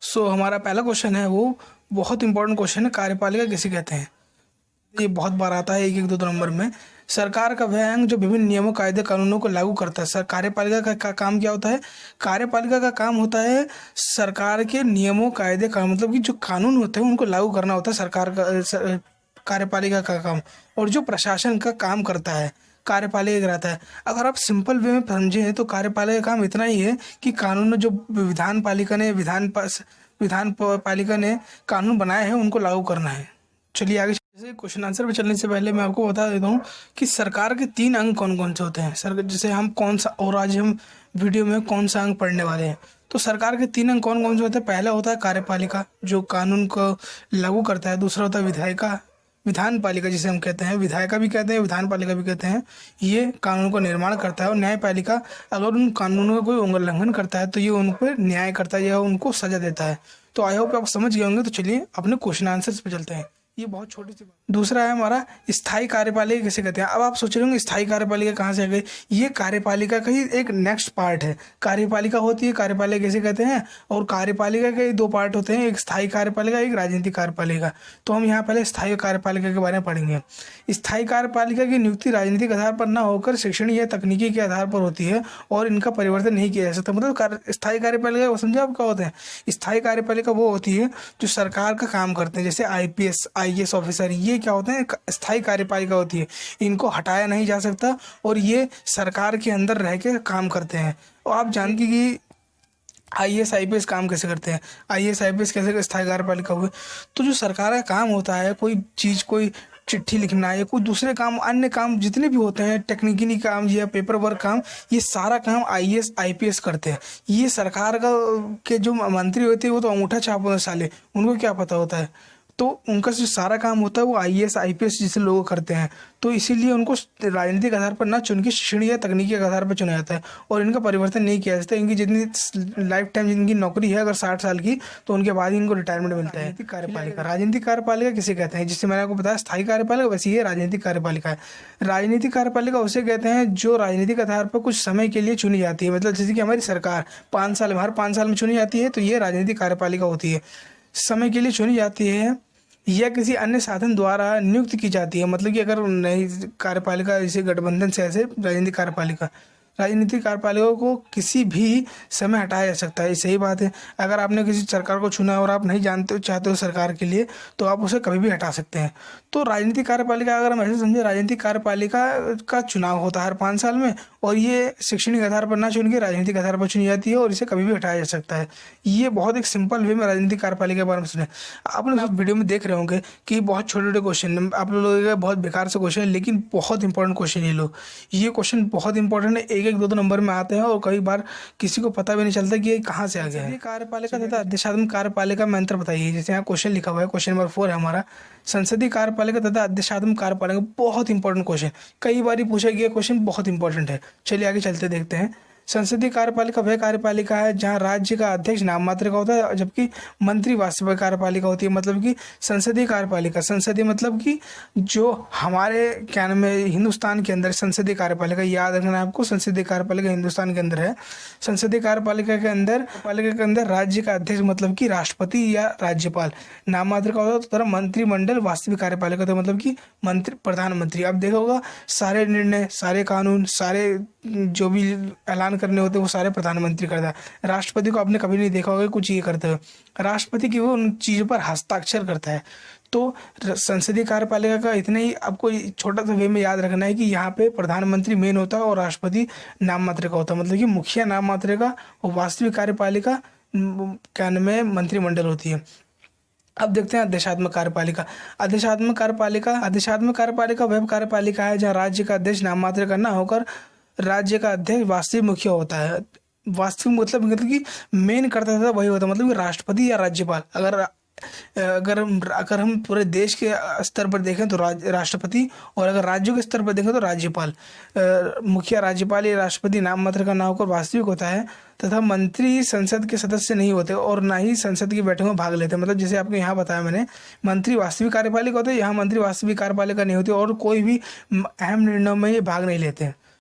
हमारा पहला क्वेश्चन है वो बहुत इंपॉर्टेंट क्वेश्चन है, कार्यपालिका किसे कहते हैं। ये बहुत बार आता है एक एक दो दो नंबर में। सरकार का वह अंग जो विभिन्न नियमों कायदे कानूनों को लागू करता है। सर कार्यपालिका का काम क्या होता है? कार्यपालिका का काम होता है सरकार के नियमों कायदे का मतलब कि जो कानून होते हैं उनको लागू करना होता है सरकार का कार्यपालिका का काम। और जो प्रशासन का काम करता है कार्यपालिका कराता है। अगर आप सिंपल वे में समझें तो कार्यपालिका का काम इतना ही है कि कानून जो विधान पालिका ने कानून बनाए हैं उनको लागू करना है। चलिए आगे। जैसे क्वेश्चन आंसर पे चलने से पहले मैं आपको बता देता हूँ कि सरकार के 3 अंग कौन कौन से होते हैं। सर जैसे हम कौन सा, और आज हम वीडियो में कौन सा अंग पढ़ने वाले हैं। तो सरकार के 3 अंग कौन कौन से होते हैं। पहला होता है कार्यपालिका जो कानून को लागू करता है। दूसरा होता है विधान पालिका जिसे हम कहते हैं, विधायिका भी कहते हैं, विधान पालिका भी कहते हैं। ये कानून को निर्माण करता है। और न्यायपालिका अगर उन कानूनों का कोई उल्लंघन करता है तो ये उन पर न्याय करता है या उनको सजा देता है। तो आई होप आप समझ गए होंगे। तो चलिए अपने क्वेश्चन आंसर्स पे चलते हैं। ये बहुत छोटी सी बात। दूसरा है हमारा स्थायी कार्यपालिका किसे कहते हैं। अब आप सोच रहे होंगे स्थायी कार्यपालिका कहाँ से आ गई। ये कार्यपालिका का ही एक नेक्स्ट पार्ट है। कार्यपालिका होती है, कार्यपालिका किसे कहते हैं। और कार्यपालिका के 2 पार्ट होते हैं, एक स्थायी कार्यपालिका, एक राजनीतिक कार्यपालिका। तो हम यहाँ पहले स्थायी कार्यपालिका के बारे में पढ़ेंगे। स्थायी कार्यपालिका की नियुक्ति राजनीतिक आधार पर न होकर शैक्षणिक या तकनीकी के आधार पर होती है और इनका परिवर्तन नहीं किया जा सकता। मतलब स्थायी कार्यपालिका समझे आप क्या होते हैं। स्थायी कार्यपालिका वो होती है जो सरकार का काम करते हैं, जैसे IPS ऑफिसर, ये क्या होते हैं, स्थायी कार्यपालिका होती है। इनको हटाया नहीं जा सकता और ये सरकार के अंदर रह के काम करते हैं। और आप जानते कि IAS IPS काम कैसे करते हैं। IAS IPS कैसे स्थायी कार्यपालिका हुए। तो जो सरकार का काम होता है, कोई चीज़, कोई चिट्ठी लिखना या कोई दूसरे काम, अन्य काम जितने भी होते हैं, टेक्निकली काम या पेपर वर्क काम, ये सारा काम IAS IPS करते हैं। ये सरकार का के जो मंत्री होते हैं वो तो अंगूठा छाप साले, उनको क्या पता होता है। तो उनका जो सारा काम होता है वो IAS IPS जैसे लोग करते हैं। तो इसीलिए उनको राजनीतिक आधार पर ना चुन के शैक्षणिक या तकनीकी आधार पर चुना जाता है और इनका परिवर्तन नहीं किया जाता। इनकी जितनी लाइफ टाइम जिनकी नौकरी है अगर 60 साल की, तो उनके बाद ही इनको रिटायरमेंट मिलता है। राजनीतिक कार्यपालिका किसे कहते हैं। जिससे मैंने आपको बताया स्थायी कार्यपालिका, वैसे ये राजनीतिक कार्यपालिका है। राजनीतिक कार्यपालिका उसे कहते हैं जो राजनीतिक आधार पर कुछ समय के लिए चुनी जाती है। मतलब जैसे कि हमारी सरकार 5 साल हर 5 साल में चुनी जाती है, तो ये राजनीतिक कार्यपालिका होती है। समय के लिए चुनी जाती है या किसी अन्य साधन द्वारा नियुक्त की जाती है। मतलब कि अगर नई कार्यपालिका जैसे गठबंधन से ऐसे राजनीतिक कार्यपालिका को किसी भी समय हटाया जा सकता है। सही बात है। अगर आपने किसी सरकार को चुना और आप नहीं चाहते हो सरकार के लिए, तो आप उसे कभी भी हटा सकते हैं। तो राजनीतिक कार्यपालिका अगर हम ऐसे समझे, राजनीतिक कार्यपालिका का चुनाव होता है हर 5 साल में और ये शैक्षणिक आधार पर ना चुन के राजनीतिक आधार पर चुनी जाती है और इसे कभी भी हटाया जा सकता है। ये बहुत एक सिंपल वे में राजनीतिक कार्यपालिका के बारे में सुने। आप लोग वीडियो में देख रहे होंगे कि बहुत छोटे छोटे क्वेश्चन आप लोगों के, बहुत बेकार से क्वेश्चन है लेकिन बहुत इंपॉर्टेंट क्वेश्चन ये क्वेश्चन बहुत इंपॉर्टेंट है। एक दो नंबर में आते हैं और कई बार किसी को पता भी नहीं चलता कि ये कहाँ से आ गया है। कार्यपालिका तथा अध्यक्षात्मक कार्यपालिका में अंतर बताइए। जैसे यहाँ क्वेश्चन लिखा हुआ है, क्वेश्चन नंबर 4 है हमारा। संसदीय कार्यपालिका तथा अध्यक्षात्मक कार्यपालिका, बहुत इंपॉर्टेंट क्वेश्चन, कई बार पूछा गया क्वेश्चन, बहुत इंपॉर्टेंट है। चलिए आगे चलते देखते हैं। संसदीय कार्यपालिका वह कार्यपालिका है जहां राज्य का अध्यक्ष नाम मात्र का होता है, जबकि मंत्री वास्तविक कार्यपालिका होती है। मतलब कि संसदीय कार्यपालिका, संसदीय मतलब कि जो हमारे क्या नाम है हिंदुस्तान के अंदर संसदीय कार्यपालिका, याद रखना है आपको, संसदीय कार्यपालिका हिंदुस्तान के अंदर है। संसदीय कार्यपालिका के अंदर राज्य का अध्यक्ष मतलब कि राष्ट्रपति या राज्यपाल नाम मात्र का होता है। तो मंत्रिमंडल वास्तविक कार्यपालिका होता है, मतलब कि मंत्री प्रधानमंत्री। अब देखा होगा सारे निर्णय, सारे कानून, सारे जो भी ऐलान करने होते हैं वो सारे प्रधानमंत्री करता है। राष्ट्रपति को आपने कभी नहीं देखा होगा कुछ ये करते हुए। राष्ट्रपति की वो उन चीज़ों पर हस्ताक्षर करता है। तो संसदीय कार्यपालिका का इतना ही आपको छोटा सा वे में याद रखना है कि यहाँ पे प्रधानमंत्री मेन होता है और राष्ट्रपति नाम मात्र का होता है। मतलब कि मुखिया नाम मात्र का और वास्तविक कार्यपालिका क्या नाम है मंत्रिमंडल होती है। अब देखते हैं अध्यक्षात्मक कार्यपालिका। अध्यक्षात्मक कार्यपालिका वह कार्यपालिका है जहाँ राज्य का अध्यक्ष नाम मात्र का न होकर राज्य का अध्यक्ष वास्तविक मुखिया होता है। वास्तविक मतलब कि मेन करता था वही होता है, मतलब कि राष्ट्रपति या राज्यपाल। अगर हम पूरे देश के स्तर पर देखें तो राष्ट्रपति, और अगर राज्यों के स्तर पर देखें तो राज्यपाल। मुखिया राज्यपाल या राष्ट्रपति नाम मात्र का ना होकर वास्तविक होता है तथा मंत्री संसद के सदस्य नहीं होते और ना ही संसद की बैठकों में भाग लेते। मतलब जैसे आपको यहाँ बताया मैंने, मंत्री वास्तविक कार्यपालिका होते हैं, यहाँ मंत्री वास्तविक कार्यपालिका नहीं होती और कोई भी अहम निर्णयों में ये भाग नहीं लेते हैं।